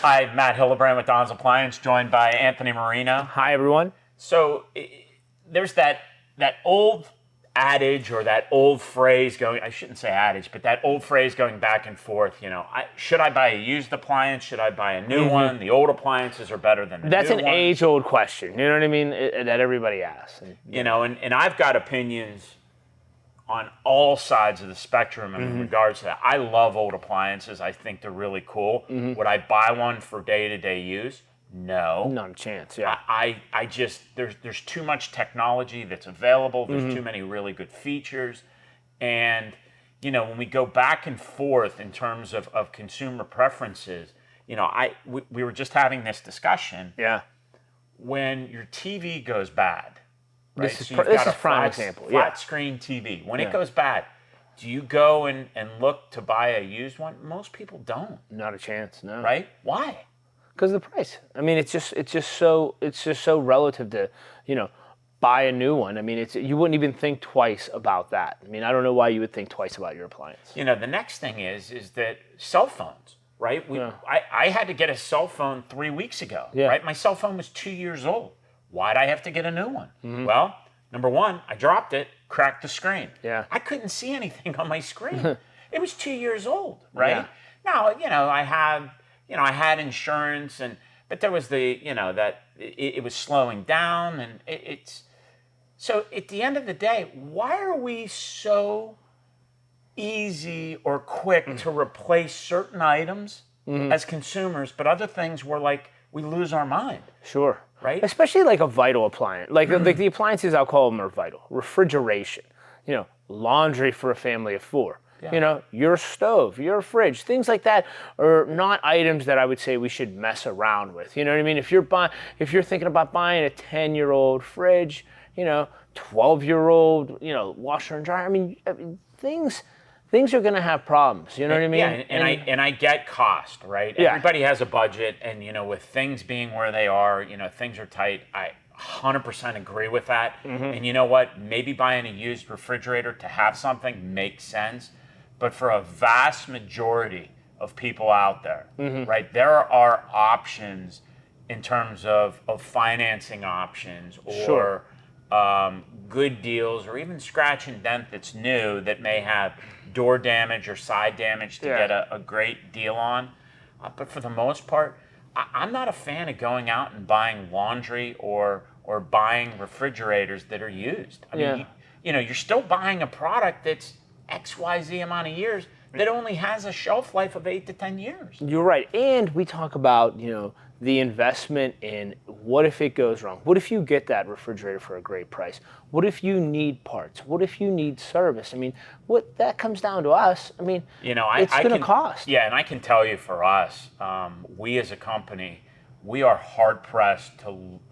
Hi, Matt Hildebrand with Don's Appliance, joined by Anthony Marino. Hi, everyone. So there's that old adage or that old phrase going, I shouldn't say adage, but that old phrase going back and forth, should I buy a used appliance? Should I buy a new one? The old appliances are better than the That's new an ones. age-old question, you know what I mean, that everybody asks. And I've got opinions on all sides of the spectrum in regards to that. I love old appliances. I think they're really cool. Would I buy one for day-to-day use? No. Not a chance, yeah. I just, there's too much technology that's available. There's too many really good features. And, when we go back and forth in terms of consumer preferences, we were just having this discussion. Yeah. When your TV goes bad, right? This is So you've got a prime example. flat screen TV. When it goes bad, do you go and look to buy a used one? Most people don't. Not a chance, no. Right? Why? Because of the price. I mean, it's just so relative to, buy a new one. I mean, you wouldn't even think twice about that. I mean, I don't know why you would think twice about your appliance. The next thing is that cell phones, right? I had to get a cell phone 3 weeks ago, right? My cell phone was 2 years old. Why'd I have to get a new one? Well, number one, I dropped it, cracked the screen. Yeah. I couldn't see anything on my screen. It was 2 years old, right? Yeah. Now, I had insurance, but there was that it was slowing down, and it's so at the end of the day, why are we so easy or quick to replace certain items as consumers, but other things we lose our mind? Sure. Right? Especially like a vital appliance. Like the appliances, I'll call them are vital. Refrigeration, laundry for a family of four. Yeah. Your stove, your fridge, things like that are not items that I would say we should mess around with. You know what I mean? If you're thinking about buying a 10-year-old fridge, 12-year-old, washer and dryer, I mean things are going to have problems. You know what I mean? Yeah, and I get cost, right? Yeah. Everybody has a budget, and with things being where they are, things are tight. I 100% agree with that. And you know what? Maybe buying a used refrigerator to have something makes sense. But for a vast majority of people out there, right, there are options in terms of financing options or good deals or even scratch and dent that's new that may have door damage or side damage to get a great deal on. But for the most part, I'm not a fan of going out and buying laundry or buying refrigerators that are used. I mean, you're still buying a product that's XYZ amount of years that only has a shelf life of 8 to 10 years. You're right. And we talk about, the investment in what if it goes wrong? What if you get that refrigerator for a great price? What if you need parts? What if you need service? I mean, what that comes down to us, I mean, it's going to cost. Yeah, and I can tell you for us, we as a company, we are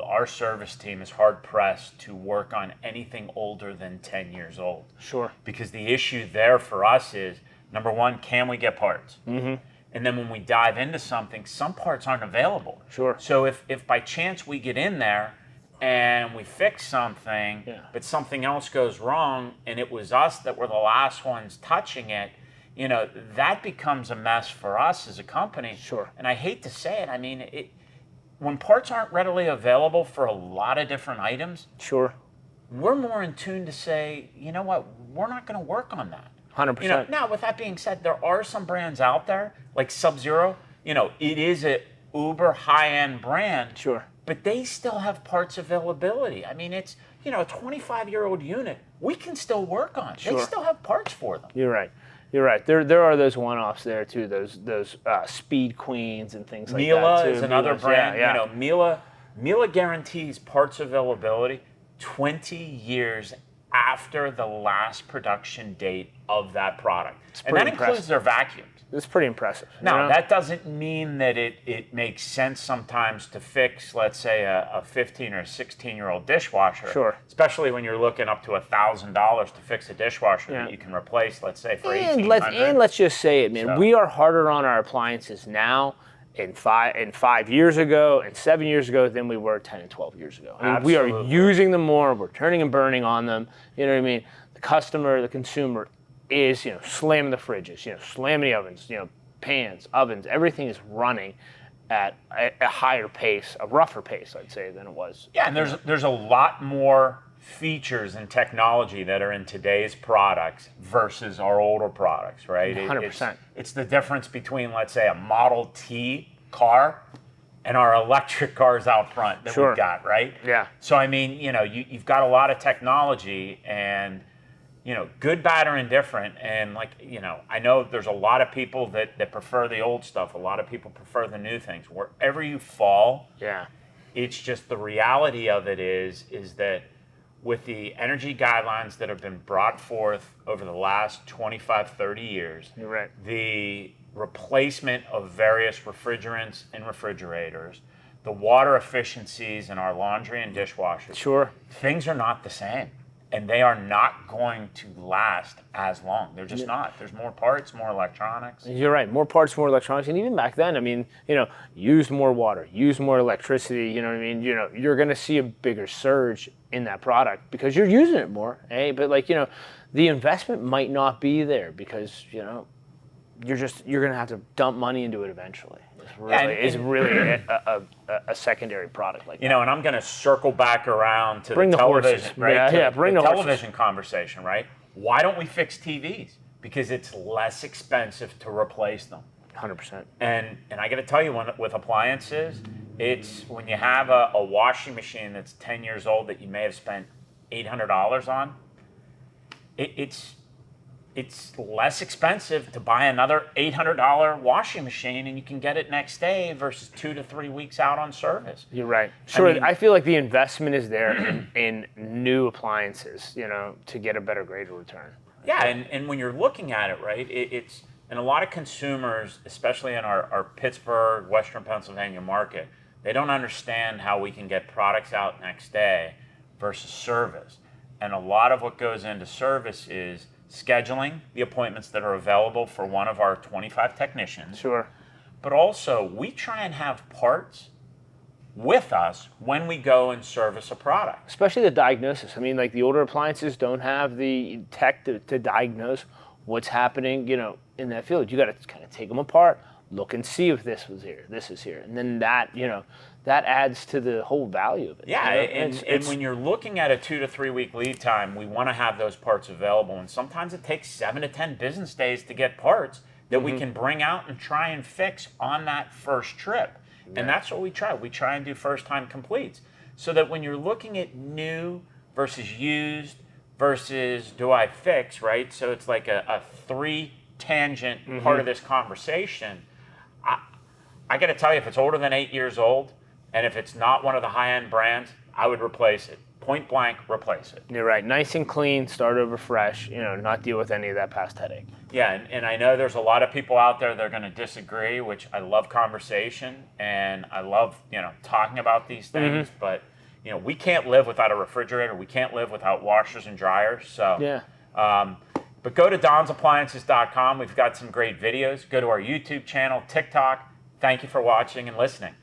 our service team is hard pressed to work on anything older than 10 years old. Sure. Because the issue there for us is, number one, can we get parts? And then when we dive into something, some parts aren't available. Sure. So if by chance we get in there and we fix something, but something else goes wrong, and it was us that were the last ones touching it, that becomes a mess for us as a company. Sure. And I hate to say it, I mean, when parts aren't readily available for a lot of different items, Sure. we're more in tune to say, you know what, we're not going to work on that. 100%. Now, with that being said, there are some brands out there, like Sub-Zero, it is a uber high-end brand. Sure. But they still have parts availability. I mean, it's, a 25-year-old unit, we can still work on. Sure. They still have parts for them. You're right. There are those one-offs there too. Those Speed Queens and things like that Miele too. is another Miele's, brand. Yeah. Miele guarantees parts availability 20 years after the last production date of that product. And that includes their vacuums. It's pretty impressive. Now, that doesn't mean that it makes sense sometimes to fix, let's say, a 15 or 16-year-old dishwasher. Sure. Especially when you're looking up to $1,000 to fix a dishwasher that you can replace, let's say, for $1,800. And let's just say it, man. We are harder on our appliances now in 5 years ago and 7 years ago than we were 10 and 12 years ago. I mean, we are using them more. We're turning and burning on them. You know what I mean? The customer, the consumer is, slamming the fridges, slamming the ovens, pans, ovens, everything is running. at a higher pace, a rougher pace, I'd say, than it was. Yeah, and there's a lot more features and technology that are in today's products versus our older products, right? 100%. It's the difference between, let's say, a Model T car and our electric cars out front that we've got, right? Yeah. So, I mean, you've got a lot of technology and, good, bad, or indifferent. And I know there's a lot of people that prefer the old stuff. A lot of people prefer the new things. Wherever you fall, it's just the reality of it is that with the energy guidelines that have been brought forth over the last 25, 30 years, you're right. The replacement of various refrigerants in refrigerators, the water efficiencies in our laundry and dishwashers, things are not the same. And they are not going to last as long. They're just not. There's more parts, more electronics. You're right. More parts, more electronics. And even back then, I mean, use more water, use more electricity. You know what I mean? You're going to see a bigger surge in that product because you're using it more. But the investment might not be there because, you're going to have to dump money into it eventually. It's really a secondary product like that. And I'm going to circle back around to the television, horses. right? Bring the the television horses. Conversation, right? Why don't we fix TVs? Because it's less expensive to replace them. 100%. And I got to tell you, with appliances, it's when you have a washing machine that's 10 years old that you may have spent $800 on, it's less expensive to buy another $800 washing machine and you can get it next day versus 2 to 3 weeks out on service. You're right. Sure, I feel like the investment is there in new appliances, to get a better greater return. Yeah, and when you're looking at it, right, it's and a lot of consumers, especially in our Pittsburgh, Western Pennsylvania market, they don't understand how we can get products out next day versus service. And a lot of what goes into service is scheduling the appointments that are available for one of our 25 technicians. Sure. But also, we try and have parts with us when we go and service a product. Especially the diagnosis. I mean, like the older appliances don't have the tech to diagnose what's happening, in that field. You got to kind of take them apart, look and see if this was here, this is here. And then that adds to the whole value of it. Yeah, and when you're looking at a 2 to 3 week lead time, we want to have those parts available. And sometimes it takes 7 to 10 business days to get parts that we can bring out and try and fix on that first trip. Yeah. And that's what we try. We try and do first time completes. So that when you're looking at new versus used versus do I fix, right? So it's like a 3 tangent part of this conversation. I got to tell you, if it's older than 8 years old, and if it's not one of the high-end brands, I would replace it. Point blank, replace it. You're right. Nice and clean, start over fresh, not deal with any of that past headache. Yeah, and I know there's a lot of people out there that are going to disagree, which I love conversation, and I love, talking about these things, but, we can't live without a refrigerator. We can't live without washers and dryers. So, but go to DonsAppliances.com. We've got some great videos. Go to our YouTube channel, TikTok. Thank you for watching and listening.